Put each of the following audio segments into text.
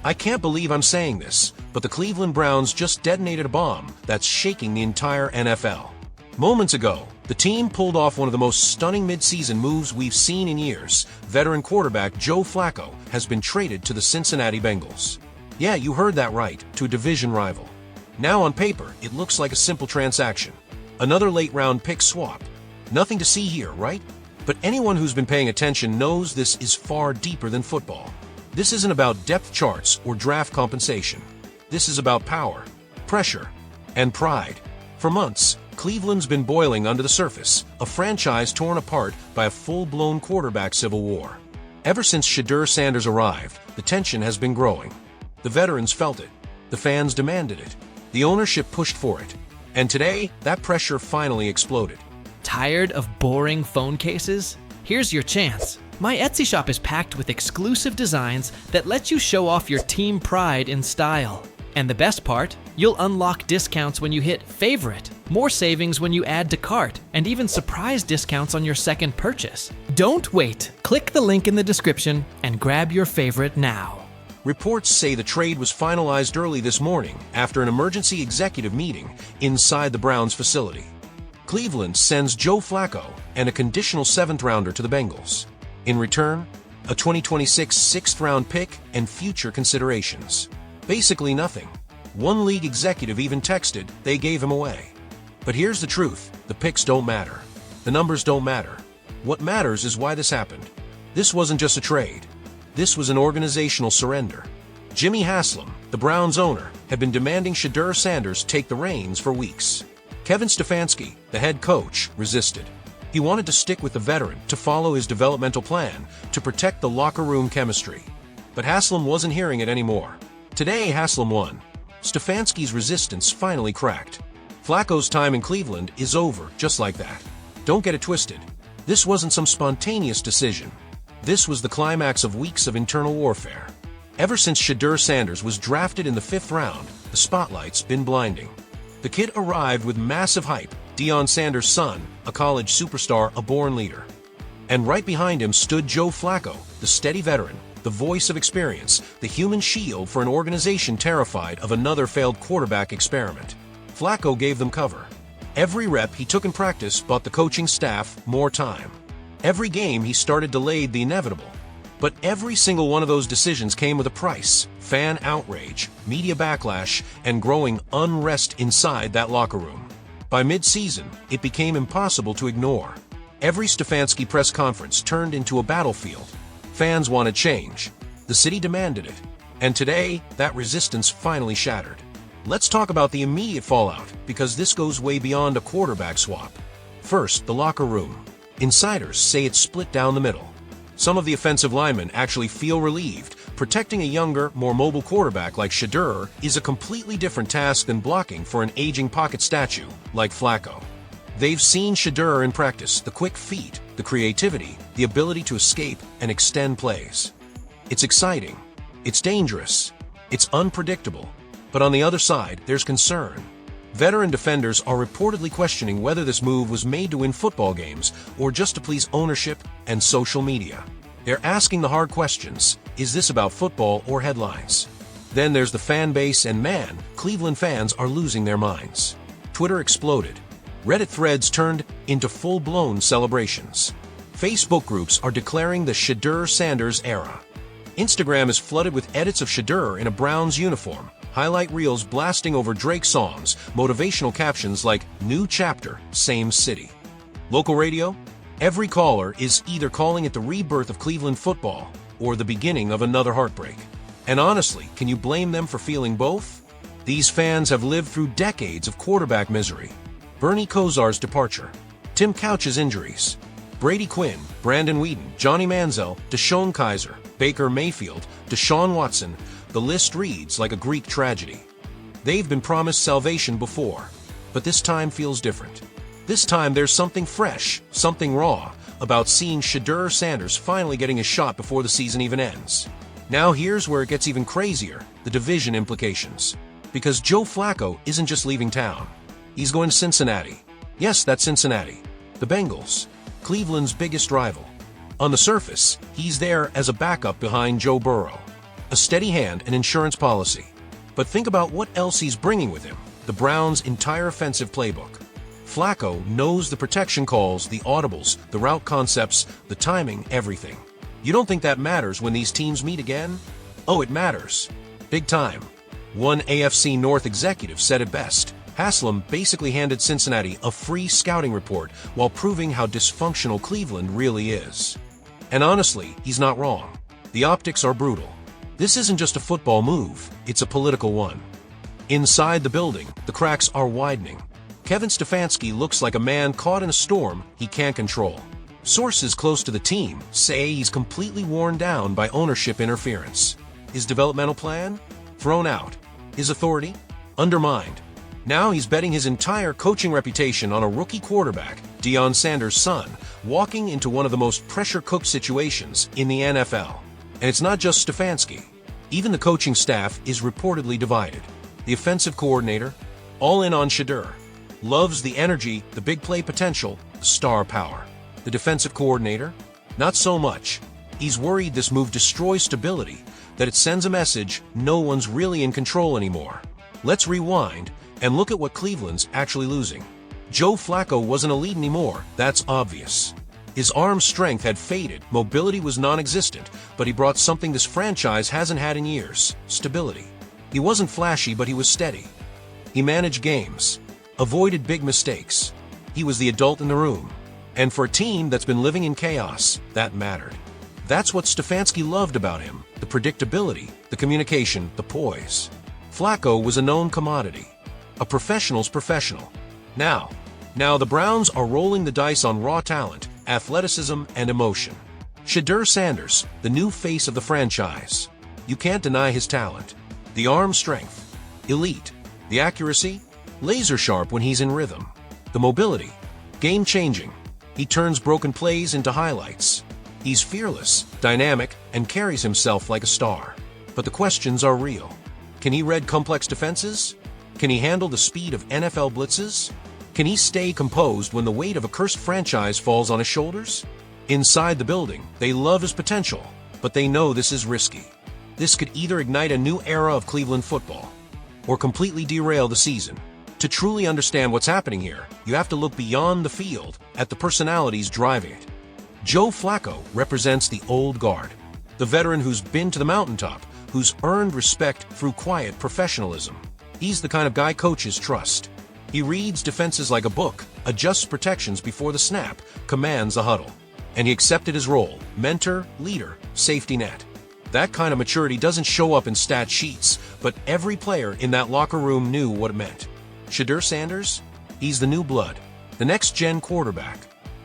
I can't believe I'm saying this, but the Cleveland Browns just detonated a bomb that's shaking the entire NFL. Moments ago, the team pulled off one of the most stunning midseason moves we've seen in years. Veteran quarterback Joe Flacco has been traded to the Cincinnati Bengals. Yeah, you heard that right, to a division rival. Now on paper, it looks like a simple transaction. Another late-round pick swap. Nothing to see here, right? But anyone who's been paying attention knows this is far deeper than football. This isn't about depth charts or draft compensation. This is about power, pressure, and pride. For months, Cleveland's been boiling under the surface, a franchise torn apart by a full-blown quarterback civil war. Ever since Shedeur Sanders arrived, the tension has been growing. The veterans felt it. The fans demanded it. The ownership pushed for it. And today, that pressure finally exploded. Tired of boring phone cases? Here's your chance. My Etsy shop is packed with exclusive designs that let you show off your team pride in style. And the best part, you'll unlock discounts when you hit favorite, more savings when you add to cart, and even surprise discounts on your second purchase. Don't wait. Click the link in the description and grab your favorite now. Reports say the trade was finalized early this morning after an emergency executive meeting inside the Browns facility. Cleveland sends Joe Flacco and a conditional 7th-rounder to the Bengals. In return, a 2026 6th-round pick and future considerations. Basically nothing. One league executive even texted they gave him away. But here's the truth. The picks don't matter. The numbers don't matter. What matters is why this happened. This wasn't just a trade. This was an organizational surrender. Jimmy Haslam, the Browns' owner, had been demanding Shedeur Sanders take the reins for weeks. Kevin Stefanski, the head coach, resisted. He wanted to stick with the veteran, to follow his developmental plan, to protect the locker room chemistry. But Haslam wasn't hearing it anymore. Today, Haslam won. Stefanski's resistance finally cracked. Flacco's time in Cleveland is over just like that. Don't get it twisted. This wasn't some spontaneous decision. This was the climax of weeks of internal warfare. Ever since Shedeur Sanders was drafted in the 5th round, the spotlight's been blinding. The kid arrived with massive hype, Deion Sanders' son, a college superstar, a born leader. And right behind him stood Joe Flacco, the steady veteran, the voice of experience, the human shield for an organization terrified of another failed quarterback experiment. Flacco gave them cover. Every rep he took in practice bought the coaching staff more time. Every game he started delayed the inevitable. But every single one of those decisions came with a price: fan outrage, media backlash, and growing unrest inside that locker room. By mid-season, it became impossible to ignore. Every Stefanski press conference turned into a battlefield. Fans wanted change. The city demanded it. And today, that resistance finally shattered. Let's talk about the immediate fallout, because this goes way beyond a quarterback swap. First, the locker room. Insiders say it's split down the middle. Some of the offensive linemen actually feel relieved. Protecting a younger, more mobile quarterback like Shedeur is a completely different task than blocking for an aging pocket statue like Flacco. They've seen Shedeur in practice, the quick feet, the creativity, the ability to escape and extend plays. It's exciting. It's dangerous. It's unpredictable. But on the other side, there's concern. Veteran defenders are reportedly questioning whether this move was made to win football games or just to please ownership and social media. They're asking the hard questions. Is this about football or headlines? Then there's the fan base, and man, Cleveland fans are losing their minds. Twitter exploded. Reddit threads turned into full-blown celebrations. Facebook groups are declaring the Shedeur Sanders era. Instagram is flooded with edits of Shedeur in a Browns uniform, highlight reels blasting over Drake songs, motivational captions like "New Chapter, Same City." Local radio? Every caller is either calling it the rebirth of Cleveland football or the beginning of another heartbreak. And honestly, can you blame them for feeling both? These fans have lived through decades of quarterback misery. Bernie Kosar's departure, Tim Couch's injuries, Brady Quinn, Brandon Whedon, Johnny Manziel, Deshaun Kaiser, Baker Mayfield, Deshaun Watson. The list reads like a Greek tragedy. They've been promised salvation before, but this time feels different. This time there's something fresh, something raw, about seeing Shedeur Sanders finally getting a shot before the season even ends. Now here's where it gets even crazier, the division implications. Because Joe Flacco isn't just leaving town. He's going to Cincinnati. Yes, that's Cincinnati. The Bengals, Cleveland's biggest rival. On the surface, he's there as a backup behind Joe Burrow. a steady hand, an insurance policy. But think about what else he's bringing with him: the Browns' entire offensive playbook. Flacco knows the protection calls, the audibles, the route concepts, the timing, everything. You don't think that matters when these teams meet again? Oh, it matters. Big time. One AFC North executive said it best: Haslam basically handed Cincinnati a free scouting report while proving how dysfunctional Cleveland really is. And honestly, he's not wrong. The optics are brutal. This isn't just a football move, it's a political one. Inside the building, the cracks are widening. Kevin Stefanski looks like a man caught in a storm he can't control. Sources close to the team say he's completely worn down by ownership interference. His developmental plan? Thrown out. His authority? Undermined. Now he's betting his entire coaching reputation on a rookie quarterback, Deion Sanders' son, walking into one of the most pressure-cooked situations in the NFL. And it's not just Stefanski. Even the coaching staff is reportedly divided. The offensive coordinator, all in on Shedeur, loves the energy, the big play potential, the star power. The defensive coordinator, not so much. He's worried this move destroys stability, that it sends a message no one's really in control anymore. Let's rewind and look at what Cleveland's actually losing. Joe Flacco wasn't elite anymore, that's obvious. His arm strength had faded, mobility was non-existent, but he brought something this franchise hasn't had in years: stability. He wasn't flashy, but he was steady. He managed games, avoided big mistakes. He was the adult in the room. And for a team that's been living in chaos, that mattered. That's what Stefanski loved about him: the predictability, the communication, the poise. Flacco was a known commodity. A professional's professional. Now the Browns are rolling the dice on raw talent, athleticism, and emotion. Shedeur Sanders, the new face of the franchise. You can't deny his talent. The arm strength, elite. The accuracy, laser sharp when he's in rhythm. The mobility, game-changing. He turns broken plays into highlights. He's fearless, dynamic, and carries himself like a star. But the questions are real. Can he read complex defenses? Can he handle the speed of NFL blitzes? Can he stay composed when the weight of a cursed franchise falls on his shoulders? Inside the building, they love his potential, but they know this is risky. This could either ignite a new era of Cleveland football or completely derail the season. To truly understand what's happening here, you have to look beyond the field at the personalities driving it. Joe Flacco represents the old guard, the veteran who's been to the mountaintop, who's earned respect through quiet professionalism. He's the kind of guy coaches trust. He reads defenses like a book, adjusts protections before the snap, commands the huddle. And he accepted his role: mentor, leader, safety net. That kind of maturity doesn't show up in stat sheets, but every player in that locker room knew what it meant. Shedeur Sanders? He's the new blood, the next-gen quarterback.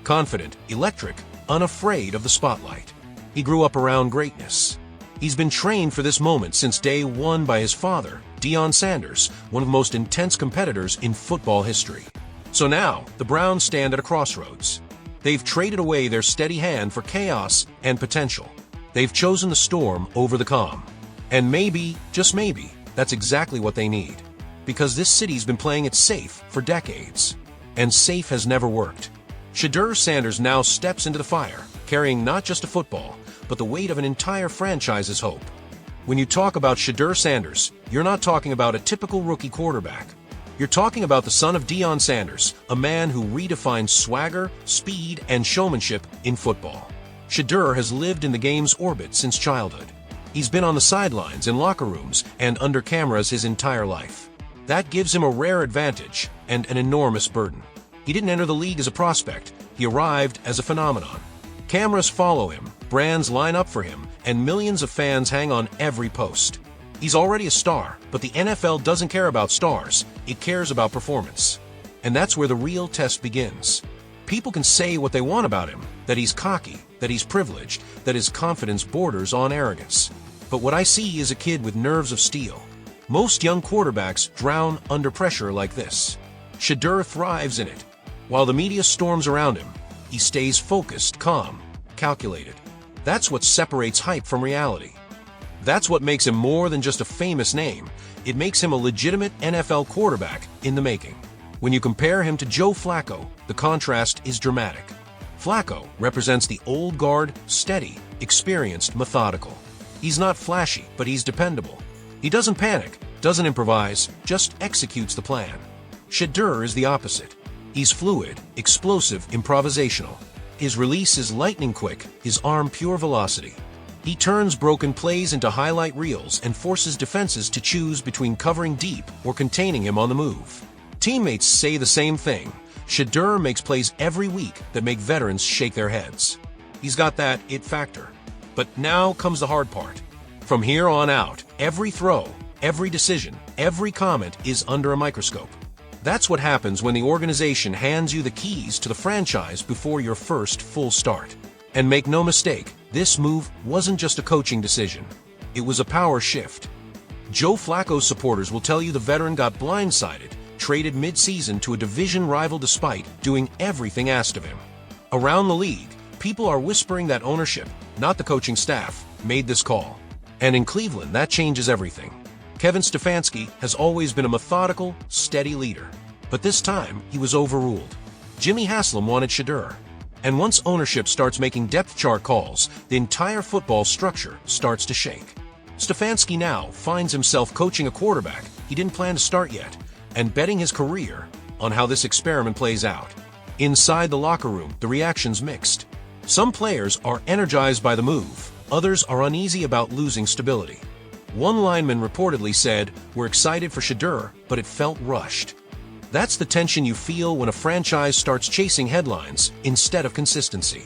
Confident, electric, unafraid of the spotlight. He grew up around greatness. He's been trained for this moment since day one by his father, Deion Sanders, one of the most intense competitors in football history. So now, the Browns stand at a crossroads. They've traded away their steady hand for chaos and potential. They've chosen the storm over the calm. And maybe, just maybe, that's exactly what they need. Because this city's been playing it safe for decades. And safe has never worked. Shedeur Sanders now steps into the fire, carrying not just a football, but the weight of an entire franchise's hope. When you talk about Shedeur Sanders, you're not talking about a typical rookie quarterback. You're talking about the son of Deion Sanders, a man who redefined swagger, speed, and showmanship in football. Shedeur has lived in the game's orbit since childhood. He's been on the sidelines, in locker rooms, and under cameras his entire life. That gives him a rare advantage and an enormous burden. He didn't enter the league as a prospect. He arrived as a phenomenon. Cameras follow him, brands line up for him, and millions of fans hang on every post. He's already a star, but the NFL doesn't care about stars. It cares about performance. And that's where the real test begins. People can say what they want about him, that he's cocky, that he's privileged, that his confidence borders on arrogance. But what I see is a kid with nerves of steel. Most young quarterbacks drown under pressure like this. Shedeur thrives in it. While the media storms around him, he stays focused, calm, calculated. That's what separates hype from reality. That's what makes him more than just a famous name. It makes him a legitimate NFL quarterback in the making. When you compare him to Joe Flacco, the contrast is dramatic. Flacco represents the old guard, steady, experienced, methodical. He's not flashy, but he's dependable. He doesn't panic, doesn't improvise, just executes the plan. Shedeur is the opposite. He's fluid, explosive, improvisational. His release is lightning quick, his arm pure velocity. He turns broken plays into highlight reels and forces defenses to choose between covering deep or containing him on the move. Teammates say the same thing. Shedeur makes plays every week that make veterans shake their heads. He's got that it factor. But now comes the hard part. From here on out, every throw, every decision, every comment is under a microscope. That's what happens when the organization hands you the keys to the franchise before your first full start. And make no mistake, this move wasn't just a coaching decision. It was a power shift. Joe Flacco supporters will tell you the veteran got blindsided, traded mid-season to a division rival despite doing everything asked of him. Around the league, people are whispering that ownership, not the coaching staff, made this call. And in Cleveland, that changes everything. Kevin Stefanski has always been a methodical, steady leader. But this time, he was overruled. Jimmy Haslam wanted Shedeur. And once ownership starts making depth chart calls, the entire football structure starts to shake. Stefanski now finds himself coaching a quarterback he didn't plan to start yet, and betting his career on how this experiment plays out. Inside the locker room, the reaction's mixed. Some players are energized by the move, others are uneasy about losing stability. One lineman reportedly said, "We're excited for Shedeur, but it felt rushed." That's the tension you feel when a franchise starts chasing headlines instead of consistency.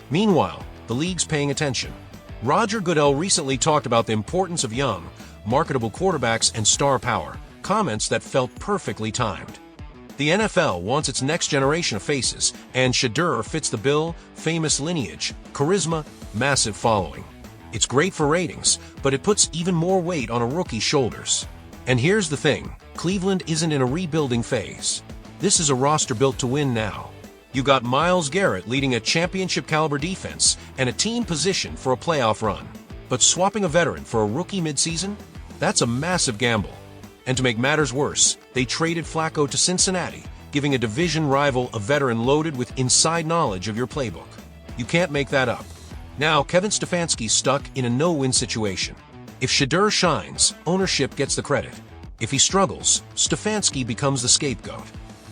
Meanwhile, the league's paying attention. Roger Goodell recently talked about the importance of young, marketable quarterbacks and star power, comments that felt perfectly timed. The NFL wants its next generation of faces, and Shedeur fits the bill: famous lineage, charisma, massive following. It's great for ratings, but it puts even more weight on a rookie's shoulders. And here's the thing, Cleveland isn't in a rebuilding phase. This is a roster built to win now. You got Myles Garrett leading a championship-caliber defense and a team positioned for a playoff run. But swapping a veteran for a rookie midseason? That's a massive gamble. And to make matters worse, they traded Flacco to Cincinnati, giving a division rival a veteran loaded with inside knowledge of your playbook. You can't make that up. Now, Kevin Stefanski's stuck in a no-win situation. If Shedeur shines, ownership gets the credit. If he struggles, Stefanski becomes the scapegoat.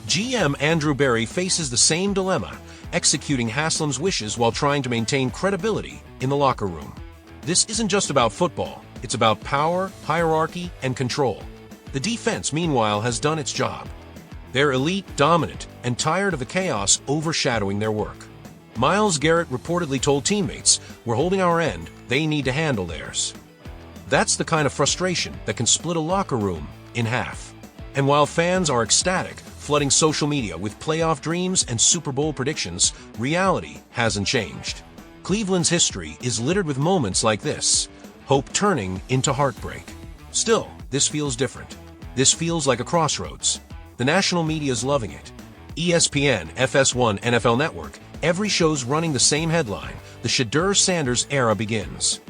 GM Andrew Berry faces the same dilemma, executing Haslam's wishes while trying to maintain credibility in the locker room. This isn't just about football. It's about power, hierarchy, and control. The defense, meanwhile, has done its job. They're elite, dominant, and tired of the chaos overshadowing their work. Myles Garrett reportedly told teammates, "We're holding our end, they need to handle theirs." That's the kind of frustration that can split a locker room in half. And while fans are ecstatic, flooding social media with playoff dreams and Super Bowl predictions, reality hasn't changed. Cleveland's history is littered with moments like this, hope turning into heartbreak. Still, this feels different. This feels like a crossroads. The national media's loving it. ESPN, FS1, NFL Network, every show's running the same headline: the Shedeur Sanders era begins.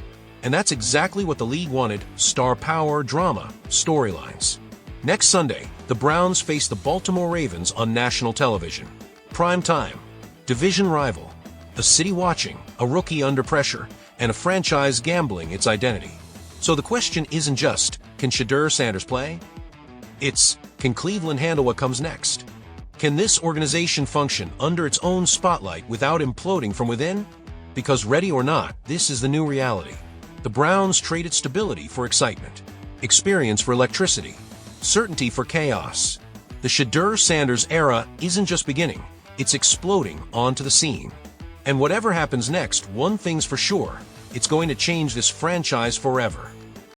And that's exactly what the league wanted: star power, drama, storylines. Next Sunday, the Browns face the Baltimore Ravens on national television. Prime time, division rival, a city watching, a rookie under pressure, and a franchise gambling its identity. So the question isn't just, can Shedeur Sanders play? It's, can Cleveland handle what comes next? Can this organization function under its own spotlight without imploding from within? Because ready or not, this is the new reality. The Browns traded stability for excitement, experience for electricity, certainty for chaos. The Shedeur Sanders era isn't just beginning, it's exploding onto the scene. And whatever happens next, one thing's for sure, it's going to change this franchise forever.